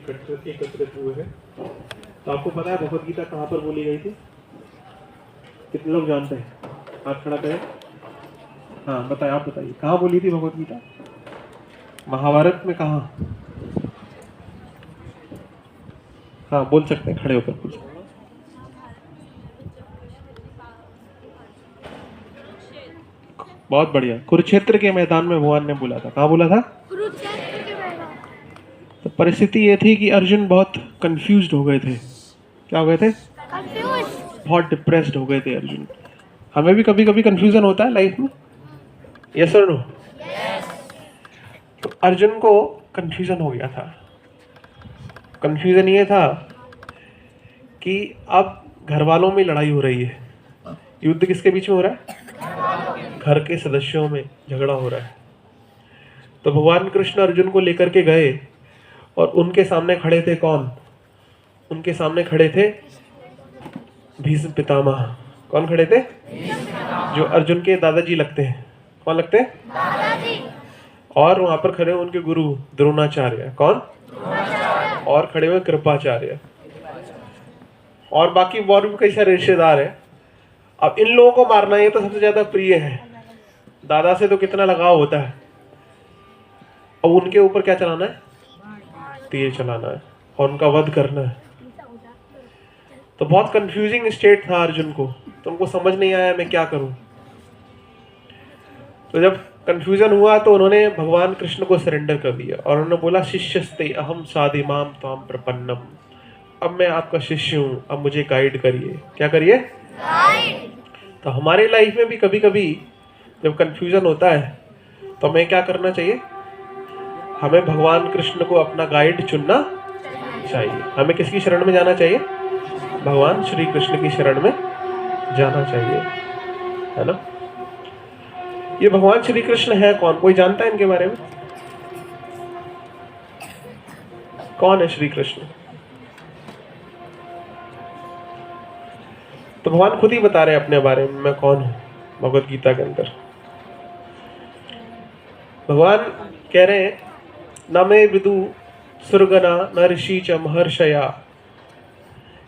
एकत्रित हुए हैं। तो आपको पता है भगवत गीता कहाँ पर बोली गई थी? कितने लोग जानते हैं? हाथ खड़ा करें। हाँ बताइए, आप बताइए कहाँ बोली थी भगवत गीता? महाभारत में कहाँ? हाँ बोल सकते हैं, खड़े होकर पूछ। बहुत बढ़िया, कुरुक्षेत्र के मैदान में भगवान ने बोला था। कहाँ बोला था? कुरुक्षेत्र के मैदान। तो परिस्थिति ये थी कि अर्जुन बहुत कंफ्यूज्ड हो गए थे। क्या हो गए थे? कंफ्यूज। बहुत डिप्रेस्ड हो गए थे अर्जुन। हमें भी कभी कभी कंफ्यूजन होता है लाइफ में, यस और नो? तो अर्जुन को कंफ्यूजन हो गया था। कंफ्यूजन ये था कि अब घर वालों में लड़ाई हो रही है। युद्ध किसके बीच में हो रहा है? घर के सदस्यों में झगड़ा हो रहा है। तो भगवान कृष्ण अर्जुन को लेकर के गए और उनके सामने खड़े थे कौन? उनके सामने खड़े थे भीष्म पितामह। कौन खड़े थे? जो अर्जुन के दादाजी लगते हैं। कौन लगते हैं? दादाजी। और वहां पर खड़े हुए उनके गुरु द्रोणाचार्य। कौन? और खड़े हुए कृपाचार्य। और बाकी और भी कई सारे रिश्तेदार हैं। अब इन लोगों को मारना ये तो सबसे ज्यादा प्रिय है। दादा से तो कितना लगाव होता है। अब उनके ऊपर क्या चलाना है? तीर चलाना है और उनका वध करना है। तो बहुत कंफ्यूजिंग स्टेट था अर्जुन को। तो उनको समझ नहीं आया मैं क्या करूं। तो जब कंफ्यूजन हुआ तो उन्होंने भगवान कृष्ण को सरेंडर कर दिया और उन्होंने बोला शिष्यस्ते अहम साधिमाम त्वाम प्रपन्नम। अब मैं आपका शिष्य हूं, अब मुझे गाइड करिए। क्या करिए? तो हमारे लाइफ में भी कभी कभी जब कंफ्यूजन होता है तो हमें क्या करना चाहिए? हमें भगवान कृष्ण को अपना गाइड चुनना चाहिए। हमें किसकी शरण में जाना चाहिए? भगवान श्री कृष्ण की शरण में जाना चाहिए, है ना? ये भगवान श्री कृष्ण है कौन? कोई जानता है इनके बारे में? कौन है श्री कृष्ण? तो भगवान खुद ही बता रहे हैं अपने बारे में, मैं कौन हूं। भगवत गीता के अंदर भगवान कह रहे हैं न मे विदु सुरगना न ऋषि च महर्षया।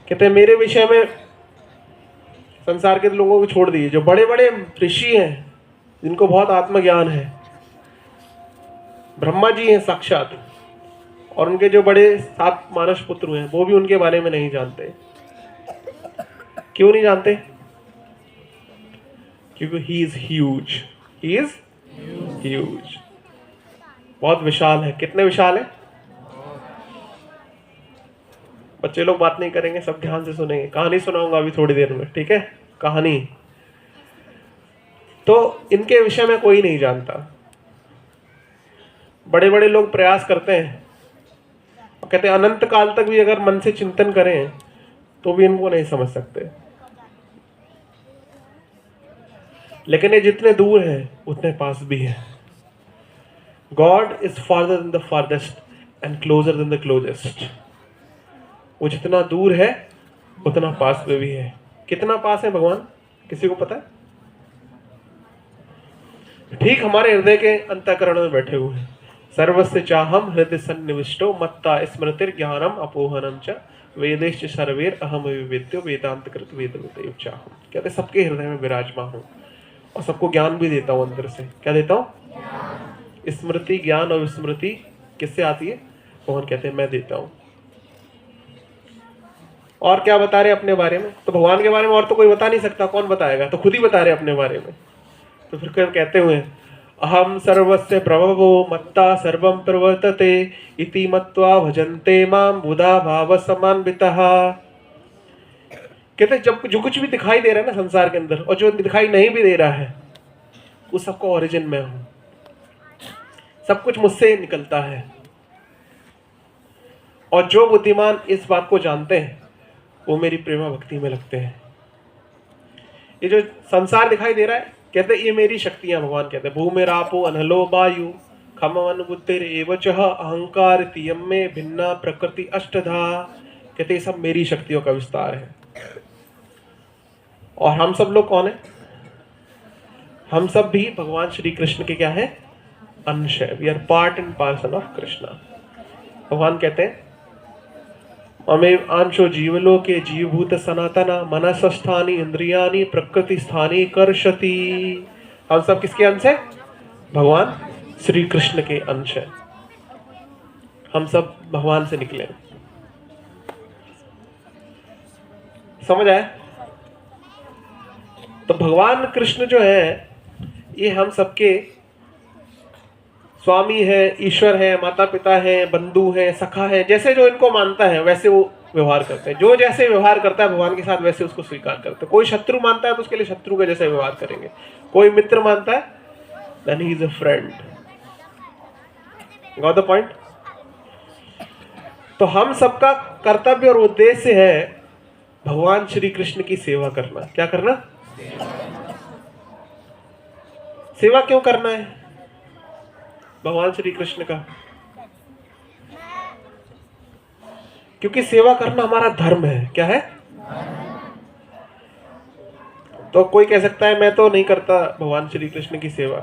कहते हैं मेरे विषय में संसार के लोगों को छोड़ दिए। जो बड़े बड़े ऋषि हैं जिनको बहुत आत्मज्ञान है, ब्रह्मा जी हैं साक्षात, और उनके जो बड़े 7 मानस पुत्र हुए हैं वो भी उनके बारे में नहीं जानते। क्यों नहीं जानते? क्योंकि he is huge. He is huge, बहुत विशाल है। कितने विशाल है? बच्चे लोग बात नहीं करेंगे, सब ध्यान से सुनेंगे। कहानी सुनाऊंगा अभी थोड़ी देर में, ठीक है? कहानी। तो इनके विषय में कोई नहीं जानता। बड़े बड़े लोग प्रयास करते हैं और कहते हैं अनंत काल तक भी अगर मन से चिंतन करें तो भी इनको नहीं समझ सकते। लेकिन ये जितने दूर हैं उतने पास भी है। God is farther than the farthest and closer than the closest. वो जितना दूर है उतना पास में भी है। कितना पास है भगवान? किसी को पता है? ठीक हमारे हृदय के अंतःकरण में बैठे हुए हैं। सर्वस्य चाहम हृदय सन्निविष्टो मत्ता स्मृतिर ज्ञानम अपोहनम च वेदेश्च सर्वेर अहम विवेद्यो वेदांत कृत वेदविदेव चाहम। कहते सबके हृदय में विराजमान हूं और सबको ज्ञान भी देता हूं अंदर से। क्या देता हूं? स्मृति, ज्ञान और विस्मृति किससे आती है? भगवान कहते हैं मैं देता हूं। और क्या बता रहे अपने बारे में? तो भगवान के बारे में और तो कोई बता नहीं सकता, कौन बताएगा? तो खुद ही बता रहे अपने बारे में। तो फिर कहते हुए अहम सर्वस्य प्रभवो मत्ता सर्वं प्रवर्तते इति मत्वा भजन्ते मां बुधा भाव समान्वितः। कहते जब जो कुछ भी दिखाई दे रहा है ना संसार के अंदर और जो दिखाई नहीं भी दे रहा है उस सबको ओरिजिन में हूं। सब कुछ मुझसे निकलता है। और जो बुद्धिमान इस बात को जानते हैं वो मेरी प्रेमा भक्ति में लगते हैं। ये जो संसार दिखाई दे रहा है कहते ये मेरी शक्तियां। भगवान कहते हैं भूमिरापो अनलो वायु खमवन बुद्धिर एवचः अहंकार तियम में भिन्ना प्रकृति अष्टधा। कहते ये सब मेरी शक्तियों का विस्तार है। और हम सब लोग कौन है? हम सब भी भगवान श्री कृष्ण के क्या है? अंश है। We are part and parcel of Krishna. भगवान कहते हैं ममेव आंशो जीवलोके जीवभूत सनातन मनसस्थानि इंद्रियाणि प्रकृति स्थानी कर्षति। हम सब किसके अंश है? भगवान श्री कृष्ण के अंश है। हम सब भगवान से निकले। समझ आया? तो भगवान कृष्ण जो है ये हम सबके स्वामी है, ईश्वर है, माता पिता है, बंधु है, सखा है। जैसे जो इनको मानता है वैसे वो व्यवहार करते हैं। जो जैसे व्यवहार करता है भगवान के साथ वैसे उसको स्वीकार करते हैं। कोई शत्रु मानता है तो उसके लिए शत्रु का जैसा व्यवहार करेंगे। कोई मित्र मानता है then he is a friend. Got the point? तो हम सबका कर्तव्य और उद्देश्य है भगवान श्री कृष्ण की सेवा करना। क्या करना? सेवा क्यों करना है भगवान श्री कृष्ण का? क्योंकि सेवा करना हमारा धर्म है। क्या है? तो कोई कह सकता है मैं तो नहीं करता भगवान श्री कृष्ण की सेवा,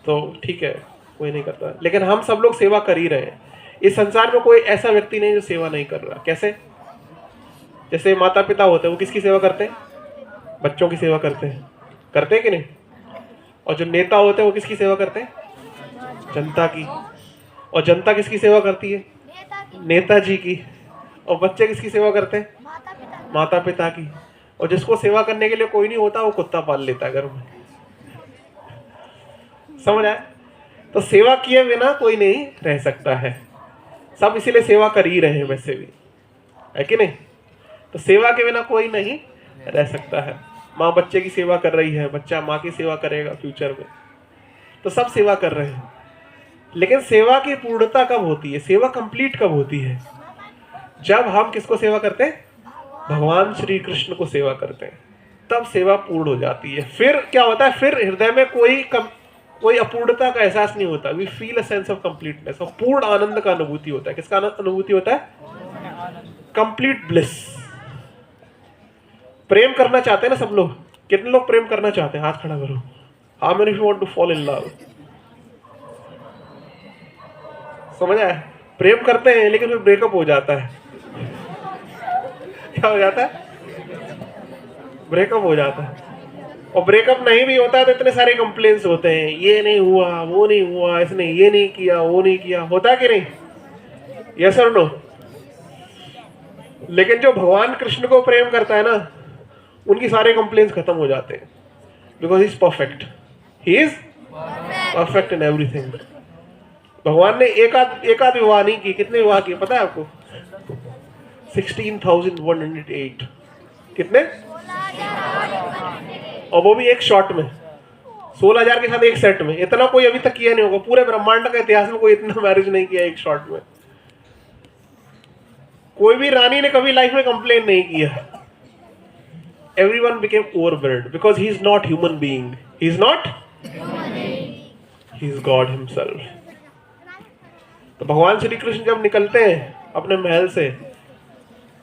तो ठीक है, कोई नहीं करता, लेकिन हम सब लोग सेवा कर ही रहे हैं। इस संसार में कोई ऐसा व्यक्ति नहीं जो सेवा नहीं कर रहा। कैसे? जैसे माता पिता होते हैं वो किसकी सेवा करते हैं? बच्चों की सेवा करते हैं कि नहीं? और जो नेता होते हैं वो किसकी सेवा करते हैं? जनता की। और जनता किसकी सेवा करती है? नेताजी की। और बच्चे किसकी सेवा करते हैं? माता पिता की। और जिसको सेवा करने के लिए कोई नहीं होता वो कुत्ता पाल लेता है घर में। समझ आए? तो सेवा किए बिना कोई नहीं रह सकता है। सब इसीलिए सेवा कर ही रहे हैं वैसे भी, है कि नहीं? तो सेवा के बिना कोई नहीं रह सकता है। माँ बच्चे की सेवा कर रही है, बच्चा माँ की सेवा करेगा फ्यूचर में। तो सब सेवा कर रहे हैं, लेकिन सेवा की पूर्णता कब होती है? सेवा कंप्लीट कब होती है? जब हम किसको सेवा करते हैं? भगवान श्री कृष्ण को सेवा करते हैं, तब सेवा पूर्ण हो जाती है। फिर क्या होता है? फिर हृदय में कोई अपूर्णता का एहसास नहीं होता। We feel a sense of completeness. और पूर्ण आनंद का अनुभूति होता है। किसका अनुभूति होता है? Complete bliss. प्रेम करना चाहते हैं ना सब लोग? कितने लोग प्रेम करना चाहते हैं? हाथ खड़ा करो। How many want to fall in love? समझ आया? प्रेम करते हैं लेकिन फिर ब्रेकअप हो जाता है। क्या हो जाता है? ब्रेकअप हो जाता है। और ब्रेकअप नहीं भी होता है तो इतने सारे कंप्लेंट्स होते हैं, ये नहीं हुआ, वो नहीं हुआ, इसने ये नहीं किया, वो नहीं किया। होता है कि नहीं? यस और नो? लेकिन जो भगवान कृष्ण को प्रेम करता है ना, उनकी सारे कंप्लेंट्स खत्म हो जाते हैं, because he is perfect. He is perfect in everything. भगवान ने एक आध विवाह नहीं की। कितने विवाह किए पता है आपको? 16,108। कितने? और वो भी एक शॉट में। 16,000 के साथ एक सेट में। इतना कोई अभी तक किया नहीं होगा पूरे ब्रह्मांड का इतिहास में। कोई इतना मैरिज नहीं किया एक शॉट में। कोई भी रानी ने कभी लाइफ में कंप्लेन नहीं किया। Everyone became overwhelmed because he is not human being. He is not. He is God himself. तो भगवान श्री कृष्ण जब निकलते हैं अपने महल से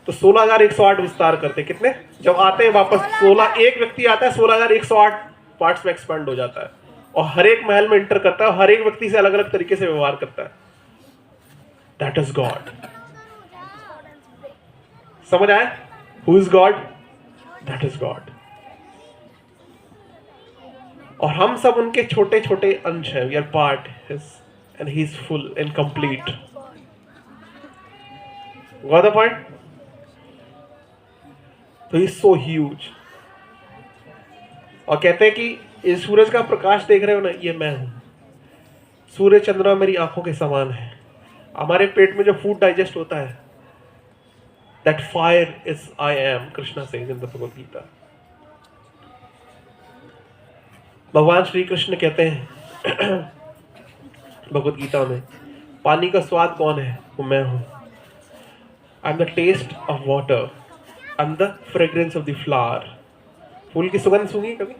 तो 16,108 विस्तार करते। कितने? जब आते हैं वापस एक व्यक्ति आता है, 16,108 पार्ट्स में एक्सपेंड हो जाता है। और हर एक महल में इंटर करता है और हर एक व्यक्ति से अलग अलग तरीके से व्यवहार करता है। That is God. समझ आया? Who is God? That is God. और हम सब उनके छोटे छोटे अंश हैं। We are part his and he is full and complete. Got the point? तो ही इज सो ह्यूज। और कहते हैं कि इस सूरज का प्रकाश देख रहे हो ना, ये मैं हूं। सूर्य चंद्रमा मेरी आंखों के समान है। हमारे पेट में जो फूड डाइजेस्ट होता है, that fire is I am, Krishna saying in the Bhagavad Gita. भगवान श्री कृष्ण कहते हैं भगवद गीता में, पानी का स्वाद कौन है? वो मैं हूं। I am the taste of water, I am the fragrance of the flower. फूल की सुगंध सूंघी कभी?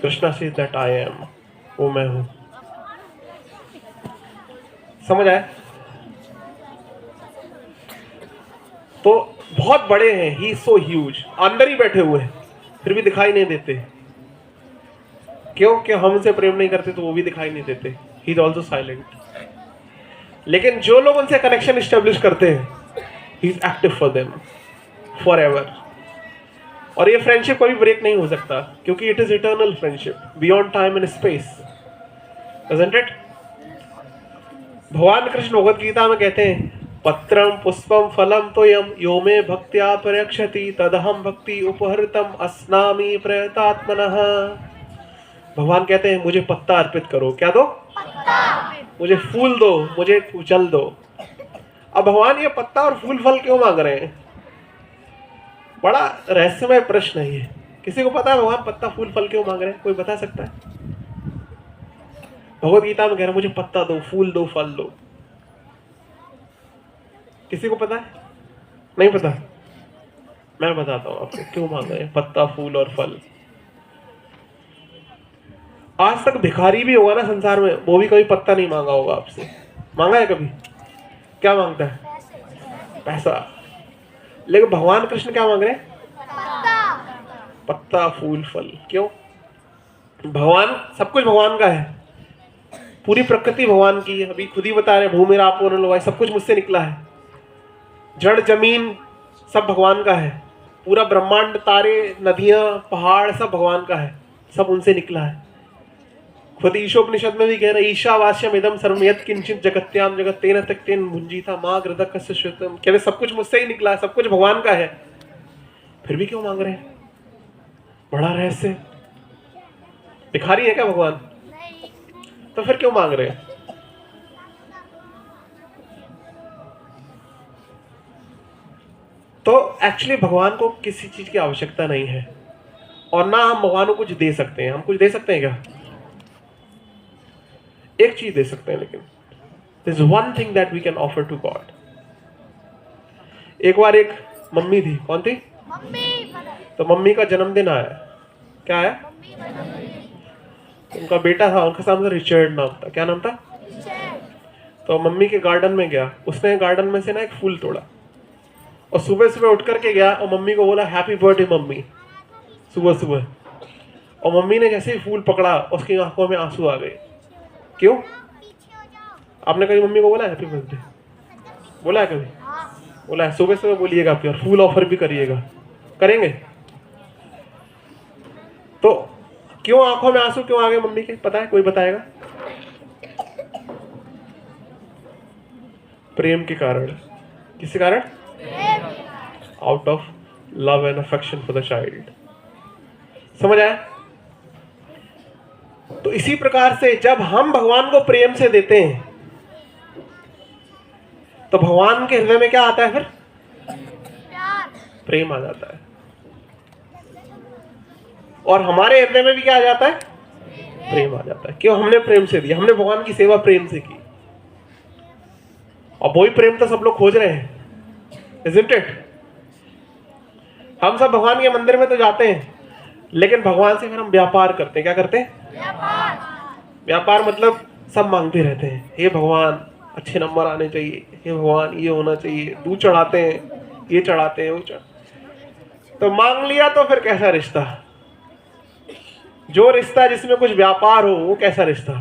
Krishna says that I am, वो मैं हूं। समझ आए? तो बहुत बड़े हैं। He is so huge. अंदर ही बैठे हुए हैं फिर भी दिखाई नहीं देते। क्यों? हम उनसे प्रेम नहीं करते तो वो भी दिखाई नहीं देते। He is also silent. लेकिन जो लोग उनसे कनेक्शन स्टेब्लिश करते हैं, he is active for them for ever. और ये फ्रेंडशिप कभी ब्रेक नहीं हो सकता, क्योंकि it is eternal friendship beyond time and space, doesn't it? भगवान कृष्ण भगवद गीता में कहते हैं, पत्रम पुष्पम फलम तोयम यो मे भक्त्या प्रयक्षति तदहम भक्ति उपहृतम अस्नामि प्रयतात्मनः। भगवान कहते हैं मुझे पत्ता अर्पित करो। क्या दो? मुझे फूल दो, मुझे जल दो। अब भगवान ये पत्ता और फूल फल क्यों मांग रहे हैं? बड़ा रहस्यमय प्रश्न है ये। किसी को पता है भगवान पत्ता फूल फल क्यों मांग रहे हैं? कोई बता सकता है? भगवद गीता में कह रहे हैं मुझे पत्ता दो, फूल दो, फल दो। किसी को पता है? नहीं पता? मैं बताता हूं आपको क्यों मांग रहे हैं पत्ता, फूल और फल। आज तक भिखारी भी होगा ना संसार में, वो भी कभी पत्ता नहीं मांगा होगा आपसे। मांगा है कभी? क्या मांगता है? पैसा। लेकिन भगवान कृष्ण क्या मांग रहे हैं? पत्ता, फूल, फल। क्यों? भगवान, सब कुछ भगवान का है, पूरी प्रकृति भगवान की है। अभी खुद ही बता रहे, भूमि आपो न लोवाय, सब कुछ मुझसे निकला है। जड़ जमीन सब भगवान का है, पूरा ब्रह्मांड, तारे, नदियां, पहाड़ सब भगवान का है, सब उनसे निकला है। खुद ईशोपनिषद में भी कह रहे, ईशावास्यम इदम सर्वम यत् किंचित जगत्याम जगत तेन तक्तेन मुंजीता मां गृदकस्य श्रुतम। कह रहे सब कुछ मुझसे ही निकला है, सब कुछ भगवान का है, फिर भी क्यों मांग रहे हैं? बड़ा रहस्य। भिखारी है क्या भगवान? तो फिर क्यों मांग रहे हैं? तो एक्चुअली भगवान को किसी चीज की आवश्यकता नहीं है, और ना हम भगवान को कुछ दे सकते हैं। हम कुछ दे सकते हैं क्या? एक चीज दे सकते हैं, लेकिन there's one thing that we can offer to God. एक बार एक मम्मी थी। कौन थी? तो मम्मी का जन्मदिन आया। क्या आया? उनका बेटा था, उनका नाम था रिचर्ड, नाम था। क्या नाम था? तो मम्मी के गार्डन में गया, उसने गार्डन में से ना एक फूल तोड़ा, और सुबह सुबह उठ करके गया और मम्मी को बोला हैप्पी बर्थडे मम्मी, सुबह सुबह। और मम्मी ने जैसे ही फूल पकड़ा, उसकी आंखों में आंसू आ गए। क्यों? आपने कभी मम्मी को बोला हैप्पी बर्थडे? बोला है कभी? बोला है। सुबह सुबह बोलिएगा आप, और फूल ऑफर भी करिएगा। करेंगे? तो क्यों आंखों में आंसू क्यों आ गए मम्मी के? पता है? कोई बताएगा? प्रेम के कारण। किस कारण? Out of love and affection for the child. समझ आया? तो इसी प्रकार से जब हम भगवान को प्रेम से देते हैं, तो भगवान के हृदय में क्या आता है? फिर प्रेम आ जाता है। और हमारे हृदय में भी क्या आ जाता है? प्रेम आ जाता है। क्यों? हमने प्रेम से दिया, हमने भगवान की सेवा प्रेम से की, और वही प्रेम तो सब लोग खोज रहे हैं, isn't it? हम सब भगवान के मंदिर में तो जाते हैं, लेकिन भगवान से फिर हम व्यापार करते हैं। क्या करते हैं? व्यापार मतलब सब मांगते रहते हैं, हे भगवान अच्छे नंबर आने चाहिए, हे भगवान ये होना चाहिए, दूध चढ़ाते हैं, ये चढ़ाते हैं, वो तो मांग लिया। तो फिर कैसा रिश्ता? जो रिश्ता जिसमें कुछ व्यापार हो, वो कैसा रिश्ता?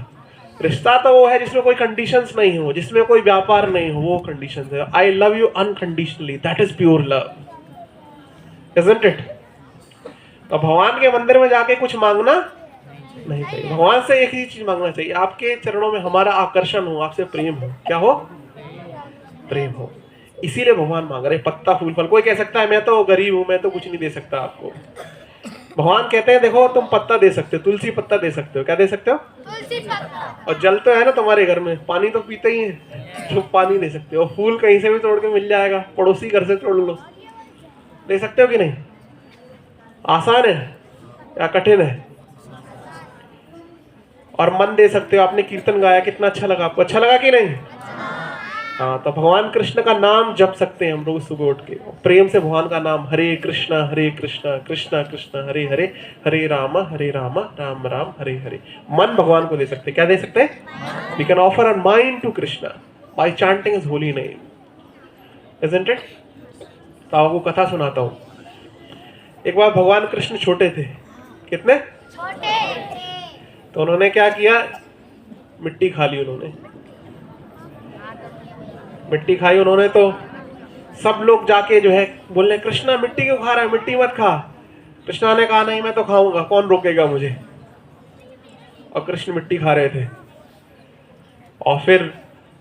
रिश्ता तो वो है जिसमें कोई कंडीशंस नहीं हो, जिसमें कोई व्यापार नहीं हो, वो कंडीशंस है। I love you unconditionally, that is pure love, isn't it? तो भगवान के मंदिर में जाके कुछ मांगना नहीं चाहिए। भगवान से एक ही चीज मांगना चाहिए, आपके चरणों में हमारा आकर्षण हो, आपसे प्रेम हो। क्या हो? प्रेम हो। इसीलिए भगवान मांग रहे पत्ता, फूल, फल। कोई कह सकता है मैं तो गरीब हूं, मैं तो कुछ नहीं दे सकता आपको। भगवान कहते हैं देखो तुम पत्ता दे सकते हो, तुलसी पत्ता दे सकते हो। क्या दे सकते हो? तुलसी पत्ता। और जल तो है ना तुम्हारे घर में, पानी तो पीते ही है, तो पानी दे सकते हो। फूल कहीं से भी तोड़ के मिल जाएगा, पड़ोसी घर से तोड़ लो, दे सकते हो कि नहीं? आसान है या कठिन है? और मन दे सकते हो। आपने कीर्तन गाया, कितना अच्छा लगा आपको? अच्छा लगा कि नहीं? हाँ, तो भगवान कृष्ण का नाम जप सकते हैं हम रोज सुबह उठ के, प्रेम से भगवान का नाम, हरे कृष्णा कृष्णा कृष्णा हरे हरे, हरे राम राम राम हरे हरे। मन भगवान को दे सकते हैं। क्या दे सकते हैं? We can offer our mind to Krishna by chanting his holy name, isn't it? तो आपको कथा सुनाता हूँ। एक बार भगवान कृष्ण छोटे थे। कितने? छोटे थे। तो उन्होंने क्या किया? मिट्टी खा ली उन्होंने। मिट्टी खाई उन्होंने तो सब लोग जाके जो है बोलने, कृष्णा मिट्टी क्यों खा रहा है, मिट्टी मत खा। कृष्णा ने कहा नहीं मैं तो खाऊंगा, कौन रोकेगा मुझे। और कृष्ण मिट्टी खा रहे थे। और फिर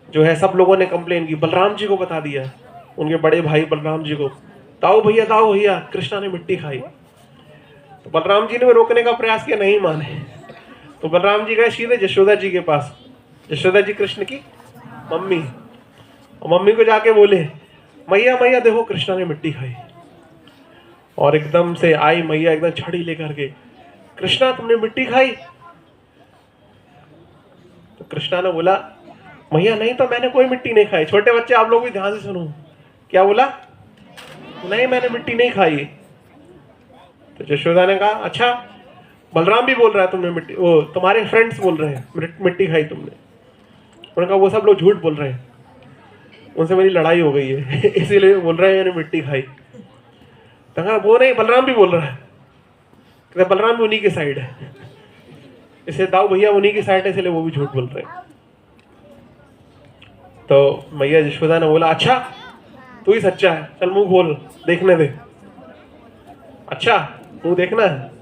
जो है सब लोगों ने कंप्लेन की, बलराम जी को बता दिया, उनके बड़े भाई बलराम जी को, दाऊ भैया कृष्णा ने मिट्टी खाई। तो बलराम जी ने रोकने का प्रयास किया, नहीं माने। तो बलराम जी गए सीधे यशोदा जी के पास, यशोदा जी कृष्ण की मम्मी, और मम्मी को जाके बोले, मैया देखो कृष्णा ने मिट्टी खाई। और एकदम से आई मैया एकदम छड़ी लेकर के, कृष्णा तुमने मिट्टी खाई। तो कृष्णा ने बोला, मैया नहीं तो मैंने कोई मिट्टी नहीं खाई। छोटे बच्चे आप लोग भी ध्यान से सुनो, क्या बोला, नहीं मैंने मिट्टी नहीं खाई। तो यशोदा ने कहा अच्छा, बलराम भी बोल रहा है तुमने मिट्टी, वो तुम्हारे फ्रेंड्स बोल रहे हैं मिट्टी खाई तुमने। उन्होंने कहा वो सब लोग झूठ बोल रहे हैं, उनसे मेरी लड़ाई हो गई है इसीलिए बोल रहे हैं मैंने मिट्टी खाई। तो कहा वो नहीं, बलराम भी बोल रहा है, कहते बलराम भी उन्हीं की साइड है, इसे दाऊ भैया उन्हीं की साइड है इसलिए वो भी झूठ बोल रहे हैं। तो मैया यशोदा ने बोला अच्छा तू ही सच्चा है, चल मुंह खोल देखने दे। अच्छा मुंह देखना है।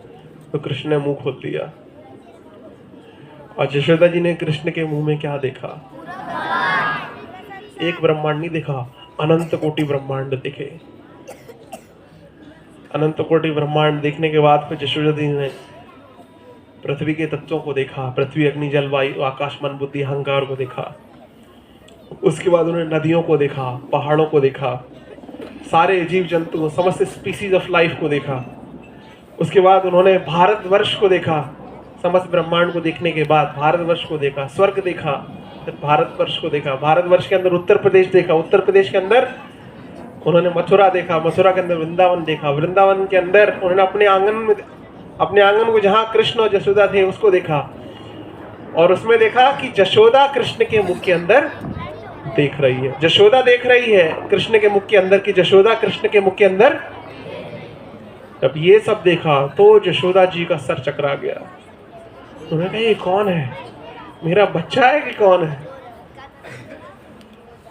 तो कृष्ण ने मुंह खोल दिया, और यशोदा जी ने कृष्ण के मुंह में क्या देखा, एक ब्रह्मांड नहीं देखा, अनंत कोटि ब्रह्मांड दिखे। अनंत कोटि ब्रह्मांड देखने के बाद फिर यशोदा जी ने पृथ्वी के तत्वों को देखा, पृथ्वी अग्नि जल वायु आकाश मन बुद्धि अहंकार को देखा। उसके बाद उन्होंने नदियों को देखा, पहाड़ों को देखा, सारे जीव जंतु समस्त स्पीसीज ऑफ लाइफ को देखा। उसके बाद उन्होंने भारतवर्ष को देखा, समस्त ब्रह्मांड को देखने के बाद भारतवर्ष को देखा, स्वर्ग देखा, फिर भारतवर्ष को देखा, भारतवर्ष के अंदर उत्तर प्रदेश देखा, उत्तर प्रदेश के अंदर उन्होंने मथुरा देखा, मथुरा के अंदर वृंदावन देखा, वृंदावन के अंदर उन्होंने अपने आंगन को जहाँ कृष्ण और यशोदा थे उसको देखा, और उसमें देखा कि यशोदा कृष्ण के मुख के अंदर देख रही है, यशोदा देख रही है कृष्ण के मुख के अंदर की यशोदा कृष्ण के मुख के अंदर। जब ये सब देखा तो यशोदा जी का सर चकरा गया। उन्होंने कहा ये कौन है, मेरा बच्चा है कि कौन है।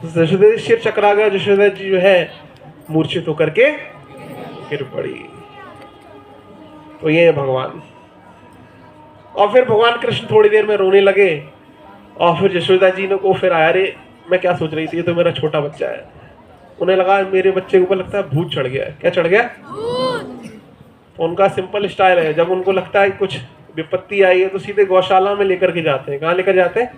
यशोदा जी सिर चकरा गया, यशोदा जी जो है मूर्छित होकर के गिर पड़ी। तो ये है भगवान। और फिर भगवान कृष्ण थोड़ी देर में रोने लगे, और फिर यशोदा जी ने को फिर आया, अरे मैं क्या सोच रही थी, ये तो मेरा छोटा बच्चा है। उन्हें लगा मेरे बच्चे के ऊपर लगता है भूत चढ़ गया है। क्या चढ़ गया? तो उनका सिंपल स्टाइल है, जब उनको लगता है कुछ विपत्ति आई है तो सीधे गौशाला में लेकर के जाते हैं। कहाँ लेकर जाते हैं?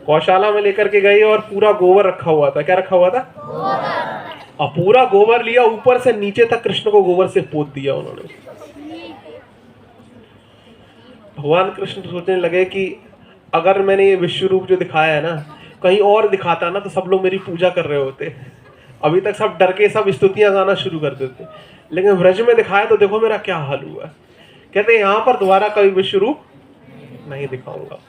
गौशाला में लेकर के गए, और पूरा गोबर रखा हुआ था। क्या रखा हुआ था? और पूरा गोबर लिया, ऊपर से नीचे तक कृष्ण को गोबर से पोत दिया उन्होंने। भगवान कृष्ण सोचने लगे कि अगर मैंने ये विश्व रूप जो दिखाया है ना, कहीं और दिखाता ना तो सब लोग मेरी पूजा कर रहे होते। अभी तक सब डर के सब स्तुतियां गाना शुरू कर देते, लेकिन ब्रज में दिखाया तो देखो मेरा क्या हाल हुआ। कहते यहाँ पर दोबारा कभी विश्व रूप नहीं दिखाऊंगा।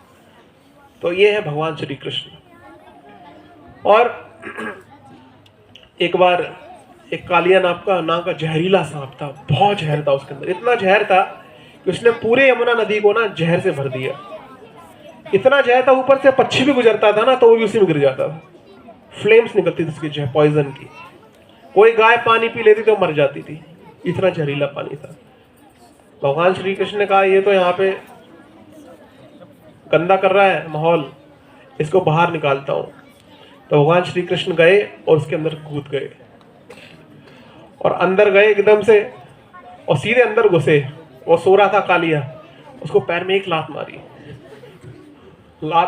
तो ये है भगवान श्री कृष्ण। और एक बार एक कालिया नाम का जहरीला सांप था, बहुत जहर था उसके अंदर, इतना जहर था कि उसने पूरे यमुना नदी को ना जहर से भर दिया। इतना जहर था, ऊपर से पक्षी भी गुजरता था ना तो वो भी उसी में गिर जाता था। फ्लेम्स निकलती थी उसकी जहर पॉइजन की। कोई गाय पानी पी लेती तो मर जाती थी, इतना जहरीला पानी था। भगवान श्री कृष्ण ने कहा ये तो यहाँ पे गंदा कर रहा है माहौल, इसको बाहर निकालता हूँ। तो भगवान श्री कृष्ण गए और उसके अंदर कूद गए, और अंदर गए एकदम से, और सीधे अंदर घुसे। वो सो रहा था कालिया, उसको पैर में एक लात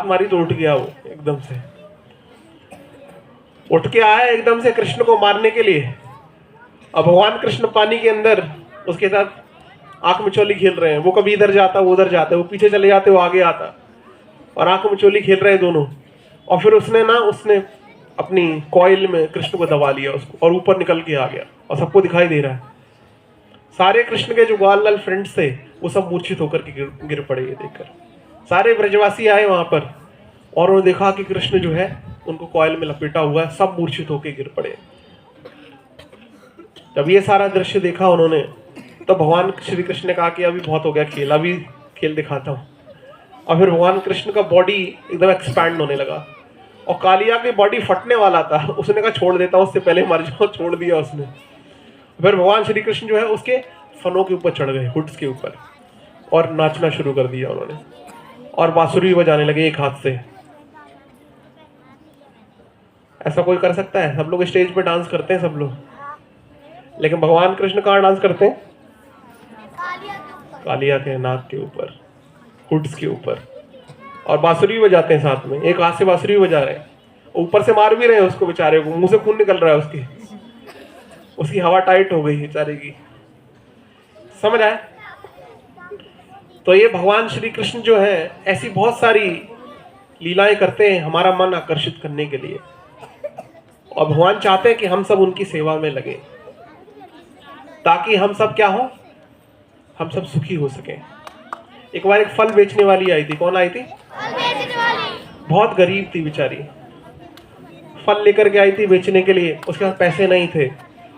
मारी तो उठ गया वो एकदम से। उठ के आया एकदम से कृष्ण को मारने के लिए। अब भगवान कृष्ण पानी के अंदर उसके साथ आंख मिचौली खेल रहे हैं। वो कभी इधर जाता, वो उधर जाता, वो पीछे चले जाते, वो आगे आता, और आंख मिचौली खेल रहे हैं दोनों। और फिर उसने अपनी कॉइल में कृष्ण को दबा लिया उसको, और ऊपर निकल के आ गया, और सबको दिखाई दे रहा है। सारे कृष्ण के जो ग्वाल लाल फ्रेंड्स थे वो सब मूर्छित होकर के गिर पड़े ये देखकर। सारे ब्रजवासी आए वहां पर, और उन्होंने देखा कि कृष्ण जो है उनको कॉइल में लपेटा हुआ है, सब मूर्छित होकर गिर पड़े। जब ये सारा दृश्य देखा उन्होंने, तो भगवान श्री कृष्ण ने कहा कि अभी बहुत हो गया खेल, अभी खेल दिखाता हूँ। और फिर भगवान कृष्ण का बॉडी एकदम एक्सपैंड होने लगा, और कालिया की बॉडी फटने वाला था, उसने कहा छोड़ देता हूँ, उससे पहले मर जाओ, छोड़ दिया उसने। फिर भगवान श्री कृष्ण जो है उसके फनों के ऊपर चढ़ गए, हुड्स के ऊपर, और नाचना शुरू कर दिया उन्होंने, और बांसुरी बजाने लगे एक हाथ से। ऐसा कोई कर सकता है? सब लोग स्टेज पे डांस करते हैं सब लोग, लेकिन भगवान कृष्ण कहाँ डांस करते हैं? कालिया के नाक के ऊपर, हुड्स के ऊपर, और बांसुरी भी बजाते हैं साथ में, एक हाथ से बांसुरी भी बजा रहे हैं, ऊपर से मार भी रहे हैं उसको, बेचारे को मुंह से खून निकल रहा है उसकी हवा टाइट हो गई बेचारे की। समझ आए? तो ये भगवान श्री कृष्ण जो है ऐसी बहुत सारी लीलाएं करते हैं हमारा मन आकर्षित करने के लिए, और भगवान चाहते हैं कि हम सब उनकी सेवा में लगे, ताकि हम सब क्या हो, हम सब सुखी हो सकें। एक बार एक फल बेचने वाली आई थी। कौन आई थी? फल बेचने वाली। बहुत गरीब थी बेचारी, फल लेकर के आई थी बेचने के लिए, उसके पास पैसे नहीं थे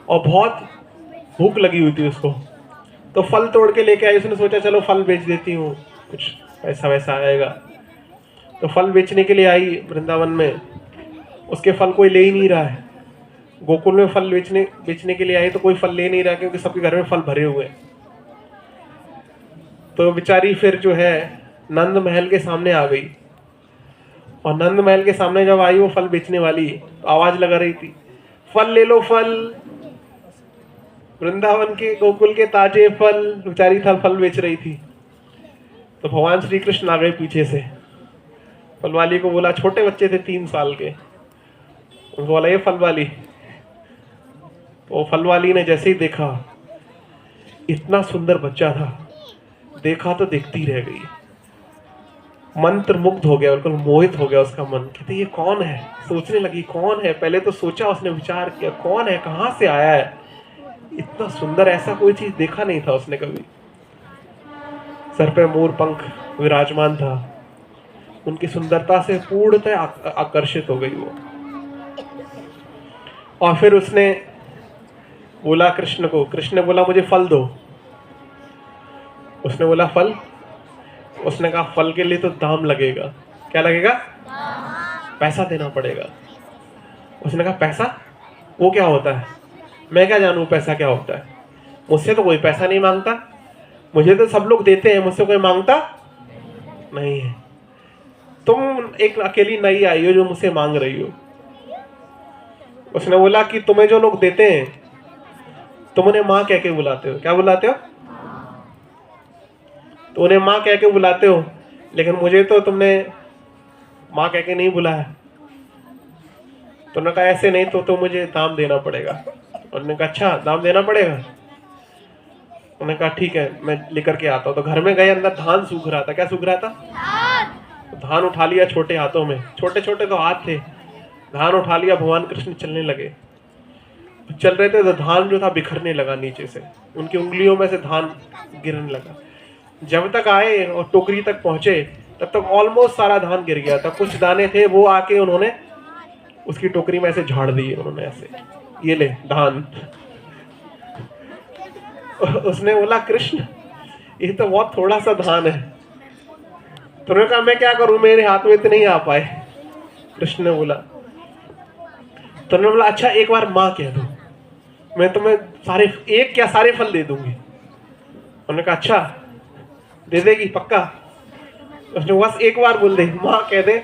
और बहुत भूख लगी हुई थी उसको। तो फल तोड़ के लेके आई, उसने सोचा चलो फल बेच देती हूँ, कुछ पैसा वैसा आएगा। तो फल बेचने के लिए आई वृंदावन में, उसके फल कोई ले ही नहीं रहा है। गोकुल में फल बेचने के लिए आई तो कोई फल ले नहीं रहा, क्योंकि सबके घर में फल भरे हुए हैं। तो बेचारी फिर जो है नंद महल के सामने आ गई, और नंद महल के सामने जब आई वो फल बेचने वाली, तो आवाज लगा रही थी, फल ले लो फल, वृंदावन के गोकुल के ताजे फल। बेचारी फल बेच रही थी। तो भगवान श्री कृष्ण आ गए पीछे से, फल वाली को बोला, छोटे बच्चे थे 3 साल के, उनको बोला ये फल वाली। तो फल वाली ने जैसे ही देखा, इतना सुंदर बच्चा था, देखा तो देखती रह गई, मंत्र मुग्ध हो गया, बिल्कुल मोहित हो गया उसका मन। कहते ये कौन है? सोचने लगी कौन है। पहले तो सोचा, उसने विचार किया कौन है, कहाँ से आया है, इतना सुंदर, ऐसा कोई चीज देखा नहीं था उसने कभी। सर पे मोर पंख विराजमान था, उनकी सुंदरता से पूर्णतः आकर्षित हो गई वो। और फिर उसने बोला कृष्ण को, कृष्ण ने बोला मुझे फल दो। उसने बोला फल? उसने कहा फल के लिए तो दाम लगेगा। क्या लगेगा? पैसा देना पड़ेगा। उसने कहा पैसा? वो क्या होता है? मैं क्या जानूं पैसा क्या होता है? मुझसे तो कोई पैसा नहीं मांगता, मुझे तो सब लोग देते हैं, मुझसे कोई मांगता नहीं है। तुम एक अकेली नई आई हो जो मुझसे मांग रही हो। उसने बोला कि तुम्हें जो लोग देते हैं तुम उन्हें माँ कह के बुलाते हो। क्या बुलाते हो? तो उन्हें माँ कह के बुलाते हो, लेकिन मुझे तो तुमने माँ कह के नहीं बुलाया। तुमने कहा ऐसे नहीं तो मुझे दाम देना पड़ेगा। उन्होंने कहा अच्छा दाम देना पड़ेगा। उन्होंने कहा ठीक है मैं लेकर के आता हूँ। तो घर में गए, अंदर धान सूख रहा था। क्या सूख रहा था? तो धान उठा लिया छोटे हाथों में, छोटे छोटे तो हाथ थे, धान उठा लिया। भगवान कृष्ण चलने लगे, चल रहे थे तो धान जो था बिखरने लगा नीचे से, उनकी उंगलियों में से धान गिरने लगा। जब तक आए और टोकरी तक पहुंचे तब तक ऑलमोस्ट सारा धान गिर गया था। कुछ दाने थे वो आके उन्होंने उसकी टोकरी में ऐसे झाड़ दिए उन्होंने, ऐसे ये ले धान। उसने बोला कृष्ण ये तो बहुत थोड़ा सा धान है। तो उन्होंने कहा मैं क्या करूं, मेरे हाथ में तो नहीं आ पाए। कृष्ण ने बोला, तो उन्होंने बोला अच्छा एक बार माँ कह दो, मैं तुम्हें सारे एक क्या सारे फल दे दूंगी। उन्होंने कहा अच्छा दे देगी पक्का? उसने बस एक बार बोल दे, माँ कह दे।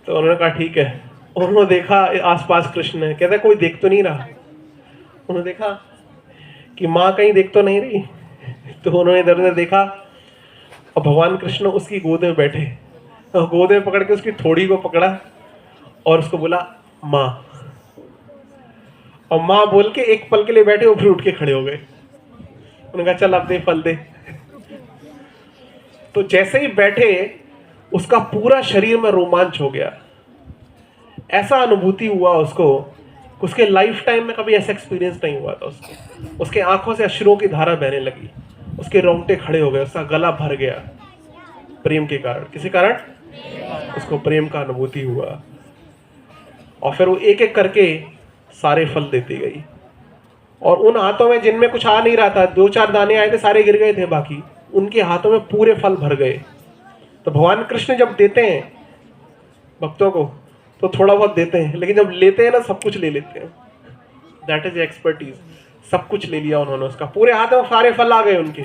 तो उन्होंने कहा ठीक है। उन्होंने देखा आसपास कृष्ण है, कहते कोई देख तो नहीं रहा। उन्होंने देखा कि माँ कहीं देख तो नहीं रही। तो उन्होंने इधर उधर देखा और भगवान कृष्ण उसकी गोद में बैठे, और गोद में पकड़ के उसकी थोड़ी को पकड़ा और उसको बोला माँ। और माँ बोल के एक पल के लिए बैठे, वो फिर उठ के खड़े हो गए। उन्होंने कहा चल अब दे फल दे। तो जैसे ही बैठे उसका पूरा शरीर में रोमांच हो गया। ऐसा अनुभूति हुआ उसको, उसके लाइफ टाइम में कभी ऐसा एक्सपीरियंस नहीं हुआ था उसको। उसके आंखों से अश्रुओं की धारा बहने लगी, उसके रोंगटे खड़े हो गए, उसका गला भर गया प्रेम के कारण। किसी कारण? उसको प्रेम का अनुभूति हुआ। और फिर वो एक एक करके सारे फल देती गई, और उन हाथों में जिनमें कुछ आ नहीं रहा था, 2-4 दाने आए थे, सारे गिर गए थे, बाकी उनके हाथों में पूरे फल भर गए। तो भगवान कृष्ण जब देते हैं भक्तों को, तो थोड़ा बहुत देते हैं, लेकिन जब लेते हैं ना सब कुछ ले लेते हैं। That is expertise. सब कुछ ले लिया उन्होंने, उसका पूरे हाथ में सारे फल आ गए उनके,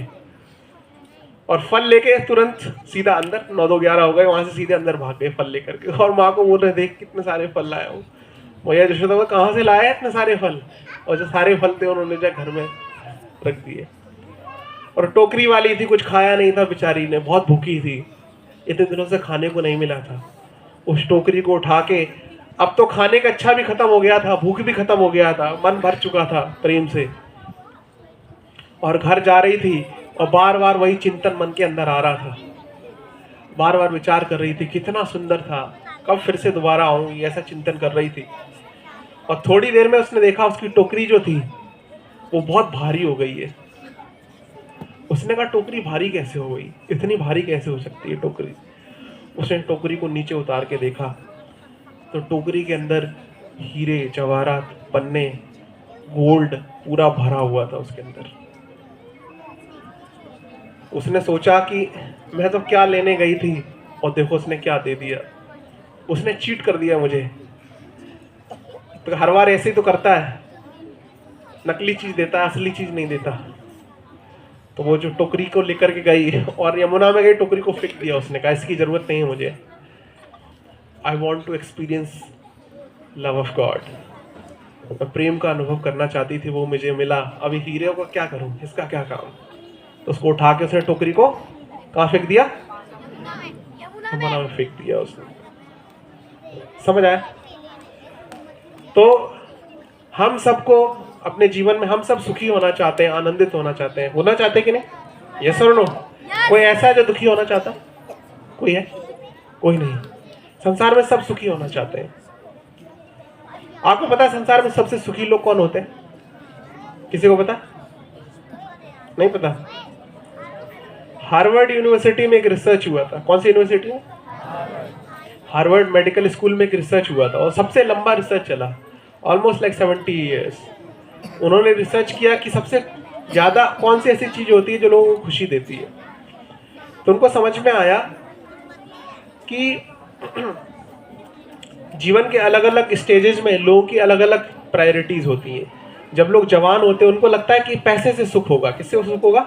और फल लेके तुरंत सीधा अंदर, 9-2-11 हो गए, वहां से सीधे अंदर भाग गए फल लेकर के। और माँ को बोल रहे, देख कितने सारे फल लाया हूँ। भैया यशोदा को कहाँ से लाया इतने सारे फल, और जो सारे फल थे उन्होंने जो घर में रख दिए। और टोकरी वाली थी, कुछ खाया नहीं था बेचारी ने, बहुत भूखी थी, इतने दिनों से खाने को नहीं मिला था। उस टोकरी को उठा के, अब तो खाने का अच्छा भी खत्म हो गया था, भूख भी खत्म हो गया था, मन भर चुका था प्रेम से, और घर जा रही थी, और बार बार वही चिंतन मन के अंदर आ रहा था। बार बार विचार कर रही थी, कितना सुंदर था, कब फिर से दोबारा आऊं, ये ऐसा चिंतन कर रही थी। और थोड़ी देर में उसने देखा उसकी टोकरी जो थी वो बहुत भारी हो गई है। उसने कहा टोकरी भारी कैसे हो गई, इतनी भारी कैसे हो सकती है टोकरी। उसने टोकरी को नीचे उतार के देखा, तो टोकरी के अंदर हीरे जवाहरात, पन्ने, गोल्ड पूरा भरा हुआ था उसके अंदर। उसने सोचा कि मैं तो क्या लेने गई थी, और देखो उसने क्या दे दिया, उसने चीट कर दिया मुझे। तो हर बार ऐसे ही तो करता है, नकली चीज देता है, असली चीज नहीं देता। तो वो जो टोकरी को लेकर के गई और यमुना में गई, टोकरी को फेंक दिया। उसने कहा इसकी जरूरत नहीं है मुझे, I want to experience love of God. मैं प्रेम का अनुभव करना चाहती थी, वो मुझे मिला, अभी हीरे को क्या करूं, इसका क्या काम। तो उसको उठा के उसने टोकरी को कहाँ फेंक दिया, यमुना में फेंक दिया उसने। समझ आया। तो हम सबको अपने जीवन में, हम सब सुखी होना चाहते हैं, आनंदित होना चाहते हैं, होना चाहते हैं कि नहीं, यस और नो। कोई ऐसा है जो दुखी होना चाहता, कोई है? कोई नहीं। संसार में सब सुखी होना चाहते हैं। आपको पता है संसार में सबसे सुखी लोग कौन होते हैं? किसी को पता? नहीं पता। हार्वर्ड यूनिवर्सिटी में एक रिसर्च हुआ था। कौन सी यूनिवर्सिटी में? हार्वर्ड मेडिकल स्कूल में एक रिसर्च हुआ था, और सबसे लंबा रिसर्च चला, ऑलमोस्ट लाइक 70 ईयर्स। उन्होंने रिसर्च किया कि सबसे ज्यादा कौन सी ऐसी चीज होती है जो लोगों को खुशी देती है। तो उनको समझ में आया कि जीवन के अलग अलग स्टेजेस में लोगों की अलग अलग प्रायोरिटीज होती हैं। जब लोग जवान होते हैं उनको लगता है कि पैसे से सुख होगा। किससे सुख होगा?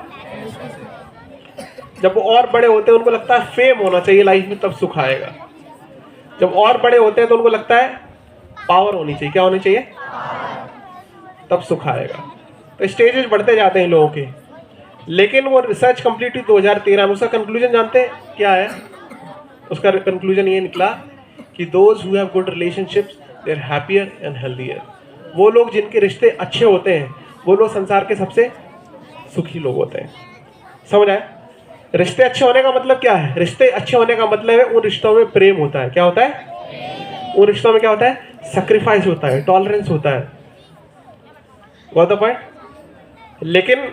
जब वो और बड़े होते हैं उनको लगता है फेम होना चाहिए लाइफ में, तब सुख आएगा। जब और बड़े होते हैं तो उनको लगता है पावर होनी चाहिए। क्या होनी चाहिए? तब सुख आएगा। तो स्टेजेस बढ़ते जाते हैं लोगों के। लेकिन वो रिसर्च कंप्लीट हुई 2013 में। उसका कंक्लूजन जानते हैं क्या है? उसका कंक्लूजन ये निकला कि those who have good relationships they are happier and healthier. वो लोग जिनके रिश्ते अच्छे होते हैं वो लोग संसार के सबसे सुखी लोग होते हैं। समझ आए? रिश्ते अच्छे होने का मतलब क्या है? रिश्ते अच्छे होने का मतलब है उन रिश्तों में प्रेम होता है। क्या होता है? उन रिश्तों में क्या होता है? सैक्रिफाइस होता है, टॉलरेंस होता है। Got the point? लेकिन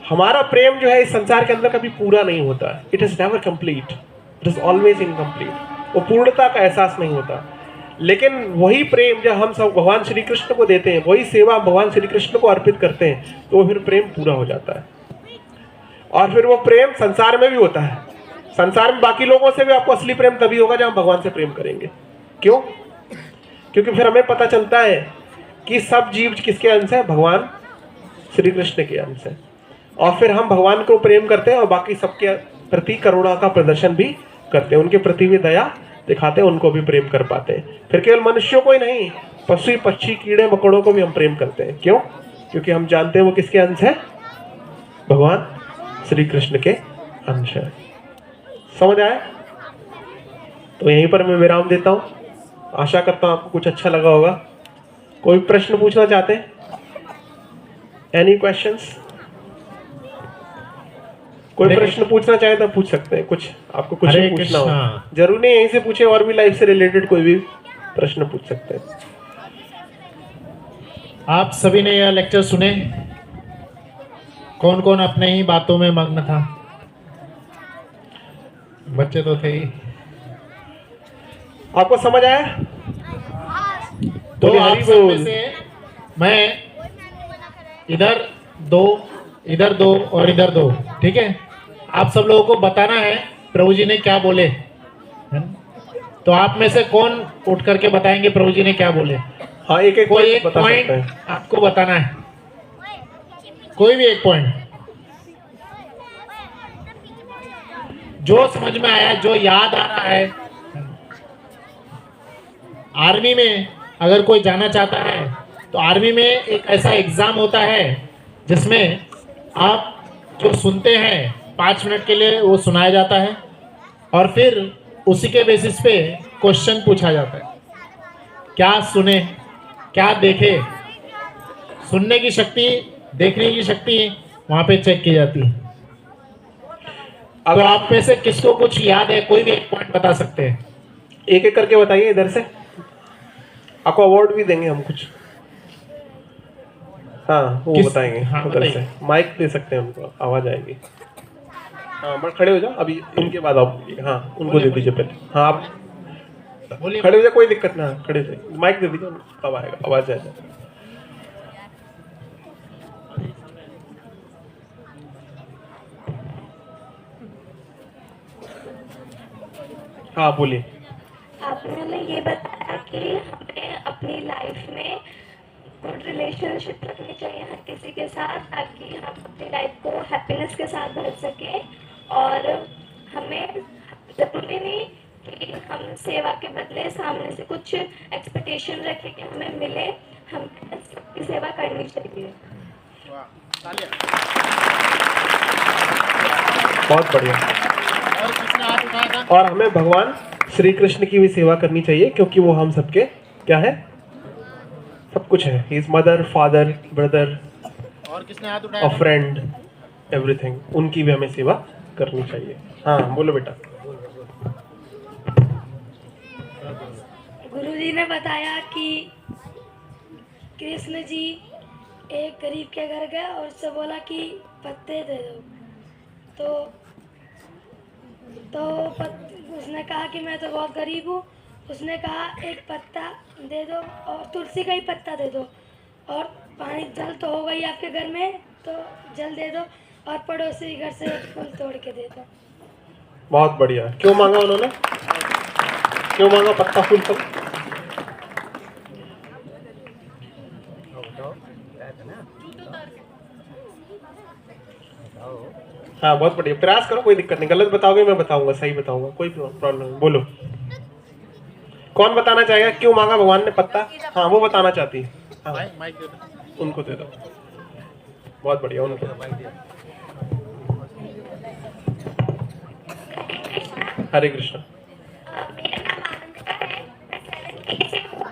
हमारा प्रेम जो है इस संसार के अंदर कभी पूरा नहीं होता। It is never complete, it is always incomplete. वो पूर्णता का एहसास नहीं होता। लेकिन वही प्रेम जब हम सब भगवान श्री कृष्ण को देते हैं, वही सेवा भगवान श्री कृष्ण को अर्पित करते हैं, तो फिर प्रेम पूरा हो जाता है। और फिर वो प्रेम संसार में भी होता है। संसार में बाकी लोगों से भी आपको असली प्रेम तभी होगा जब हम भगवान से प्रेम करेंगे। क्यों? क्योंकि फिर हमें पता चलता है कि सब जीव किसके अंश है? भगवान श्री कृष्ण के अंश है। और फिर हम भगवान को प्रेम करते हैं और बाकी सबके प्रति करुणा का प्रदर्शन भी करते हैं, उनके प्रति भी दया दिखाते हैं, उनको भी प्रेम कर पाते हैं। फिर केवल मनुष्यों को ही नहीं, पशु पक्षी कीड़े मकोड़ों को भी हम प्रेम करते हैं। क्यों? क्योंकि हम जानते हैं वो किसके अंश है? भगवान श्री कृष्ण के अंश है। समझ आया? तो यहीं पर मैं विराम देता हूँ। आशा करता हूँ आपको कुछ अच्छा लगा होगा। कोई प्रश्न पूछना चाहते हैं? Any questions? कोई प्रश्न पूछना चाहे तो पूछ सकते हैं। कुछ आपको कुछ पूछना हो, जरूर नहीं यहीं से पूछे, और भी लाइफ से रिलेटेड कोई भी प्रश्न पूछ सकते हैं। आप सभी ने यह लेक्चर सुने? कौन कौन अपने ही बातों में मग्न था? बच्चे तो थे ही। आपको समझ आया? तो आप सब में से मैं इधर दो और इधर दो, ठीक है? आप सब लोगों को बताना है प्रभु जी ने क्या बोले, है ना? तो आप में से कौन उठ करके बताएंगे प्रभु जी ने क्या बोले? हाँ, एक एक कोई पॉइंट एक बता पॉइंट सकते हैं। आपको बताना है, कोई भी एक पॉइंट जो समझ में आया, जो याद आ रहा है। आर्मी में अगर कोई जाना चाहता है तो आर्मी में एक ऐसा एग्जाम होता है जिसमें आप जो सुनते हैं 5 मिनट के लिए वो सुनाया जाता है और फिर उसी के बेसिस पे क्वेश्चन पूछा जाता है। क्या सुने, क्या देखे, सुनने की शक्ति, देखने की शक्ति वहां पे चेक की जाती है। तो आप में से किसको कुछ याद है, कोई भी एक पॉइंट बता सकते हैं। एक एक करके बताइए इधर से, आपको अवार्ड भी देंगे हम कुछ। हाँ, वो बताएंगे। हाँ, उधर बताइए। से माइक दे सकते हैं हमको, आवाज आएगी। हाँ, बस खड़े हो जाओ, अभी उनके बाद आप बोलिए। हाँ, उनको दे दीजिए पहले। हाँ, आप बोलिए। खड़े हो जाए, कोई दिक्कत ना, खड़े हो जाइए, माइक दे दीजिए, तब आएगा, आवाज आएगा। हाँ, बोलिए। आपने हमें ये बताया कि हमें अपनी लाइफ में गुड रिलेशनशिप रखनी चाहिए हर किसी के साथ, ताकि हम अपनी लाइफ को हैप्पीनेस के साथ भर सकें। और हमें ज़रूरी नहीं कि हम सेवा के बदले सामने से कुछ एक्सपेक्टेशन रखें कि हमें मिले, हमें सबकी सेवा करनी चाहिए। बहुत बढ़िया। और किसने हाथ उठाया था? और हमें भगवान श्री कृष्ण की भी सेवा करनी चाहिए, क्योंकि वो हम सबके क्या है, सब कुछ है। He is mother, father, brother, और किसने हाथ उठाया अ था? Friend, everything. उनकी भी हमें सेवा करनी चाहिए। हाँ, बोलो बेटा। गुरुजी ने बताया कि कृष्ण जी एक गरीब के घर गए और उससे बोला कि पत्ते दे दो। उसने कहा कि मैं तो बहुत गरीब हूँ। उसने कहा एक पत्ता दे दो और तुलसी का ही पत्ता दे दो, और पानी जल तो होगा ही आपके घर में, तो जल दे दो, और पड़ोसी घर से फूल तोड़ के दे दो। बहुत बढ़िया। क्यों मांगा उन्होंने, क्यों मांगा पत्ता फूल सब? हाँ, बहुत बढ़िया, प्रयास करो, कोई दिक्कत नहीं। गलत बताओगे मैं बताऊंगा, सही बताऊंगा, कोई प्रॉब्लम नहीं। बोलो, कौन बताना चाहेगा क्यों मांगा भगवान ने पत्ता? हाँ, वो बताना चाहती है। हाँ, माइक दे दो। उनको दे दो। बहुत बढ़िया, उनको। हरे कृष्ण। मेरा नाम आनंदिका है, मैं 7th की से हूँ।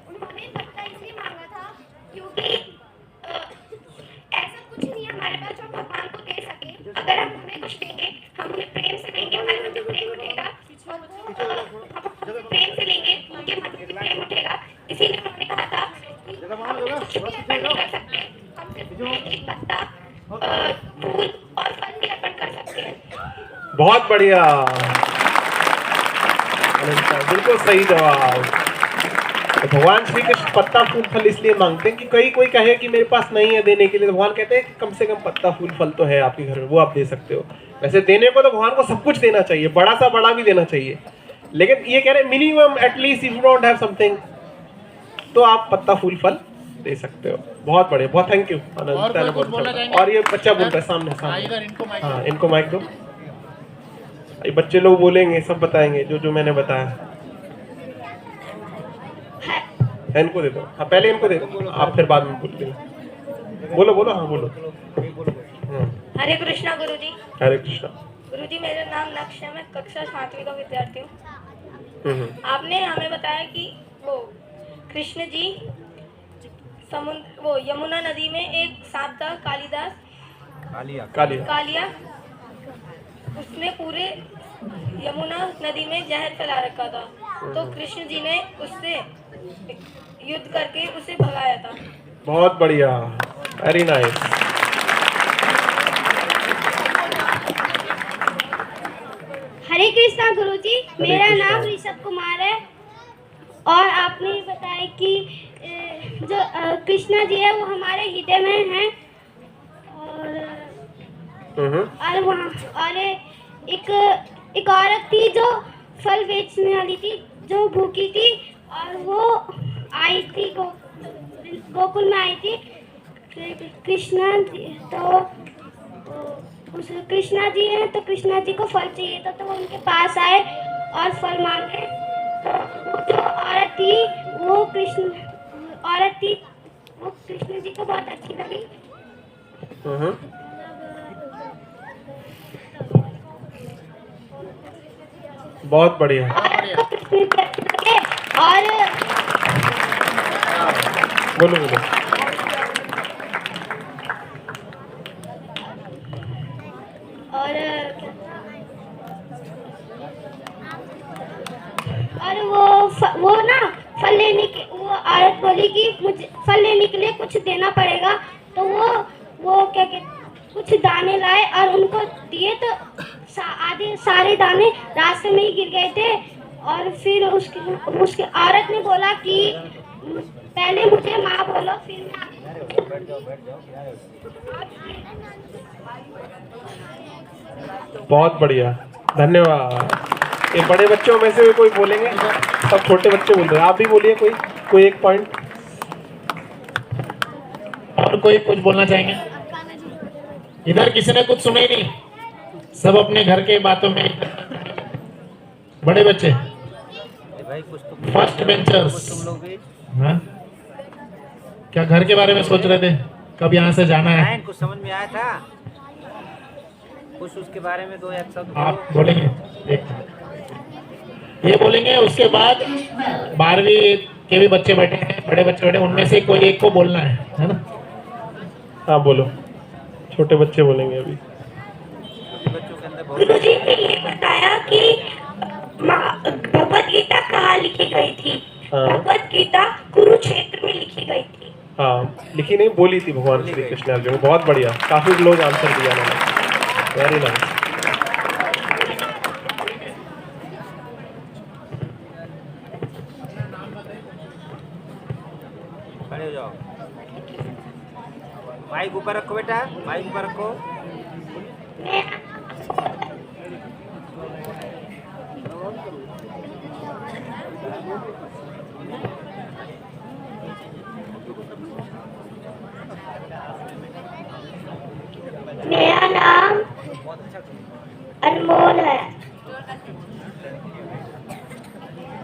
उन्होंने पत्ता इसलिए मांगा था क्योंकि ऐसा कुछ नहीं है हमारे पास जो भगवान को दे सके। अगर हम उन्हें कुछ देंगे, हम उन्हें प्रेम से देंगे, हमारे मन में प्रेम उठेगा, और हम प्रेम से लेंगे, उनके मन में प्रेम उठेगा। इसीलिए उन्होंने कहा था कि हम उन्हें कुछ भी अर्पण नहीं कर सकते, हम सिर्फ उन्हें एक पत्ता, फूल और फल भी अर्पण कर सकते हैं। बहुत बढ़िया, बिल्कुल सही जवाब। तो भगवान श्री कृष्ण पत्ता फूल फल इसलिए मांगते हैं कि कोई कहे कि मेरे पास नहीं है देने के लिए, तो भगवान कहते हैं कि कम से कम पत्ता फूल फल तो है आपके घर में, वो आप दे सकते हो। वैसे देने को तो भगवान को सब कुछ देना चाहिए, बड़ा सा बड़ा भी देना चाहिए, लेकिन ये कह रहे हैं minimum at least if you don't have something, तो आप पत्ता फूल फल दे सकते हो। बहुत बढ़िया, बहुत थैंक यू और कोई कुछ बोलना चाहेंगे? और ये बच्चा बोलता है सामने हाँ, सामने। इधर इनको माइक हाँ, इनको माइक दो। ये बच्चे लोग बोलेंगे, सब बताएंगे जो जो मैंने बताया। इनको दे दो। हाँ, पहले इनको दे दो, आप फिर बाद में बोलिए। बोलो बोलो, हाँ बोलो। हरे कृष्णा गुरुजी। हरे कृष्णा। गुरुजी, मेरा नाम नक्श है, मैं कक्षा 7वीं का विद्यार्थी हूँ। आपने हमें बताया कि वो कृष्ण जी वो यमुना नदी में एक सांप था, कालिया, उसने पूरे यमुना नदी में जहर फैला रखा था। तो कृष्ण जी ने उससे युद्ध करके उसे भगाया था। बहुत बढ़िया, वेरी नाइस। हरे कृष्णा गुरुजी, मेरा कृष्णा। नाम ऋषभ कुमार है। और आपने बताया कि जो कृष्णा जी है वो हमारे हृदय में हैं, और वहाँ और एक औरत थी जो फल बेचने वाली थी, जो भूखी थी और वो आई थी गोकुल में आई थी कृष्णा जी। तो उस कृष्णा जी हैं तो कृष्णा जी को फल चाहिए था, तो वो उनके पास आए और फल मांगे। तो वो जो औरत थी वो कृष्ण जी को बहुत अच्छी लगी। बहुत बढ़िया। कृष्ण जी अच्छे लगे और बोलो बोलो। और वो ना फल लेने के, वो औरत बोली कि मुझे फल लेने के लिए कुछ देना पड़ेगा। तो वो क्या कहते, कुछ दाने लाए और उनको दिए, तो आधे सारे दाने रास्ते में ही गिर गए थे। और फिर उसके औरत ने बोला कि पहले मुझे माँ बोलो फिर बहुत बढ़िया, धन्यवाद। ये बड़े बच्चों में से कोई बोलेंगे? सब छोटे बच्चे बोल रहे हैं, आप भी बोलिए कोई एक पॉइंट। और कोई कुछ बोलना चाहेंगे? इधर किसी ने कुछ सुना ही नहीं, सब अपने घर के बातों में। बड़े बच्चे, फर्स्ट बेंचर्स, हाँ? क्या घर के बारे में सोच रहे थे? कब यहाँ से जाना है? कुछ समझ में आया था कुछ, उसके बारे में 2 या शब्द आप बोलेंगे? ये बोलेंगे, उसके बाद 12वीं के भी बच्चे बैठे हैं, बड़े बच्चे बैठे, उनमें से कोई एक को बोलना है ना? हाँ बोलो, छोटे बच्चे बोलेंगे अभी। बच्चों के अंदर गुरु जी ने ये बताया कि भगवत गीता कहाँ लिखी गई थी। हाँ। भगवत गीता कुरुक्षेत्र में लिखी गई थी। हाँ, लिखी नहीं, बोली थी भगवान श्री कृष्ण अर्जुन ने। बहुत बढ़िया, काफी लोग आंसर दिया उन्होंने, वेरी नाइस। खड़े हो जाओ, माइक ऊपर रखो बेटा, माइक ऊपर रखो। मेरा नाम अनमोल है।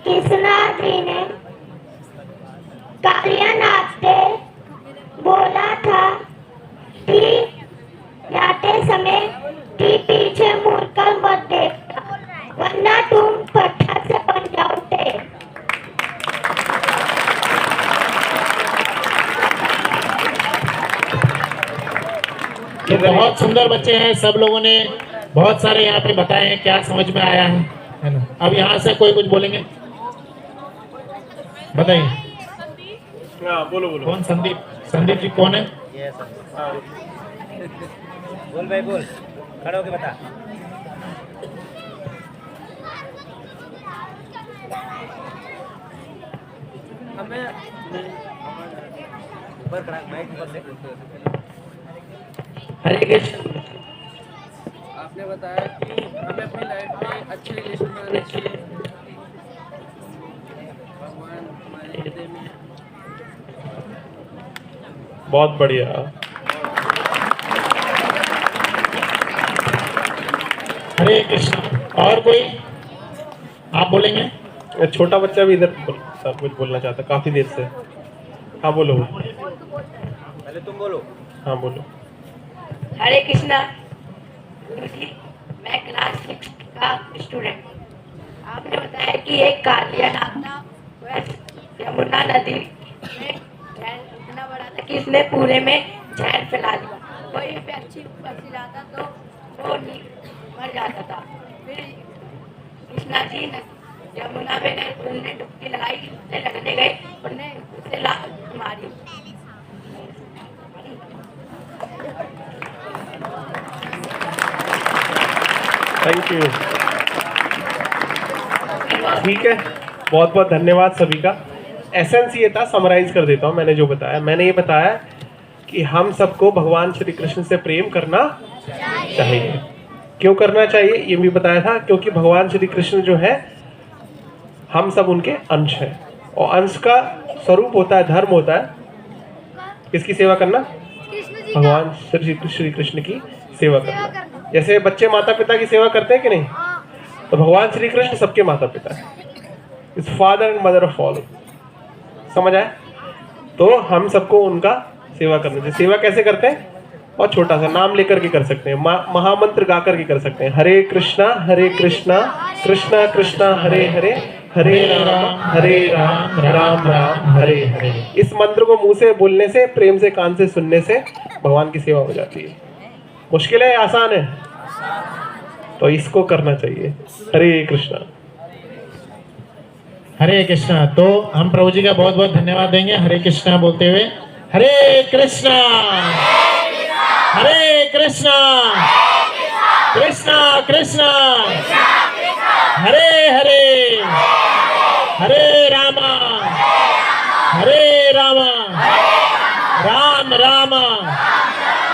कृष्णा जी ने कालिया नाचते बोला था कि जाते समय कि पीछे मुड़कर मत देखना, वरना तुम पत्थर से बन जाओगे। ये बहुत सुंदर बच्चे हैं, सब लोगों ने बहुत सारे यहाँ पे बताए हैं, क्या समझ में आया है ना? अब यहाँ से कोई कुछ बोलेंगे? बताइए। हाँ बोलो बोलो। कौन? संदीप? संदीप जी कौन है? ये बोल भाई बोल, खड़े होके बता। हमें ऊपर करा, माइक ऊपर से। हरे कृष्ण। आपने बताया कि हमें अपनी लाइफ में अच्छे रिलेशन बनाने चाहिए। भगवान हमारे हृदय में है। बहुत बढ़िया। हरे कृष्ण। और कोई आप बोलेंगे? छोटा बच्चा भी इधर सब कुछ बोलना चाहता, काफी देर से। हाँ बोलो। पहले तुम बोलो। हाँ बोलो। हरे कृष्णा। गुरुजी, मैं क्लास 6 का स्टूडेंट। आपने बताया कि एक कालिया नाग था, वह यमुना नदी में जहर इतना बड़ा था कि इसने पूरे में जहर फैला दिया। कोई व्यक्ति ऊपर से जाता तो वो मर जाता था। फिर कृष्णा जी ने यमुना में गए, उन्होंने डुबकी लगाई, उससे लगने गए, उन्होंने उसे मारी। Thank you. ठीक है, बहुत बहुत धन्यवाद सभी का। एसेंस ये था, समराइज कर देता हूँ मैंने जो बताया। मैंने ये बताया कि हम सबको भगवान श्री कृष्ण से प्रेम करना चाहिए। क्यों करना चाहिए ये भी बताया था, क्योंकि भगवान श्री कृष्ण जो है हम सब उनके अंश हैं, और अंश का स्वरूप होता है, धर्म होता है किसकी सेवा करना? भगवान श्री कृष्ण की सेवा करना। जैसे बच्चे माता पिता की सेवा करते हैं कि नहीं, तो भगवान श्री कृष्ण सबके माता पिता है, is father and mother of all. समझ आए? तो हम सबको उनका सेवा करना चाहिए। सेवा कैसे करते हैं? और छोटा सा नाम लेकर के कर सकते हैं, महामंत्र गा करके कर सकते हैं, हरे कृष्णा कृष्णा कृष्णा हरे हरे, हरे राम राम राम हरे हरे। इस मंत्र को मुंह से बोलने से, प्रेम से कान से सुनने से भगवान की सेवा हो जाती है। मुश्किल है, आसान है? तो इसको करना चाहिए। हरे कृष्णा। हरे कृष्णा। तो हम प्रभु जी का बहुत बहुत धन्यवाद देंगे हरे कृष्णा बोलते हुए। हरे कृष्णा हरे कृष्णा कृष्णा कृष्णा हरे हरे, हरे रामा राम राम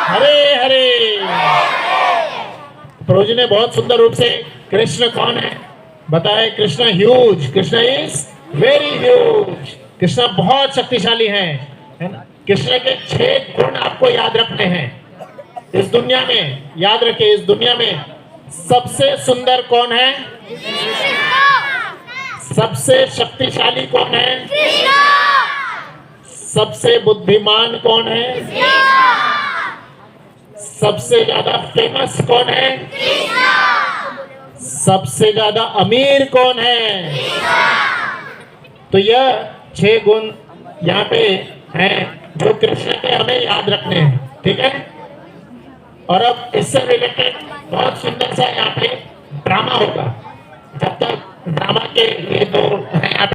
हरे हरे। प्रभु जी ने बहुत सुंदर रूप से कृष्ण कौन है बताए। Krishna huge, Krishna is very huge. Krishna बहुत शक्तिशाली है ना। कृष्ण के 6 गुण आपको याद रखने हैं इस दुनिया में। याद रखिए, इस दुनिया में सबसे सुंदर कौन है? सबसे शक्तिशाली कौन है? सबसे बुद्धिमान कौन है? सबसे ज्यादा फेमस कौन है? सबसे ज्यादा अमीर कौन है? तो यह 6 गुण यहाँ पे हैं जो कृष्ण के हमें याद रखने हैं। ठीक है। और अब इससे रिलेटेड बहुत सुंदर सा यहाँ पे ड्रामा होगा। जब तक ड्रामा के ये 2 हैं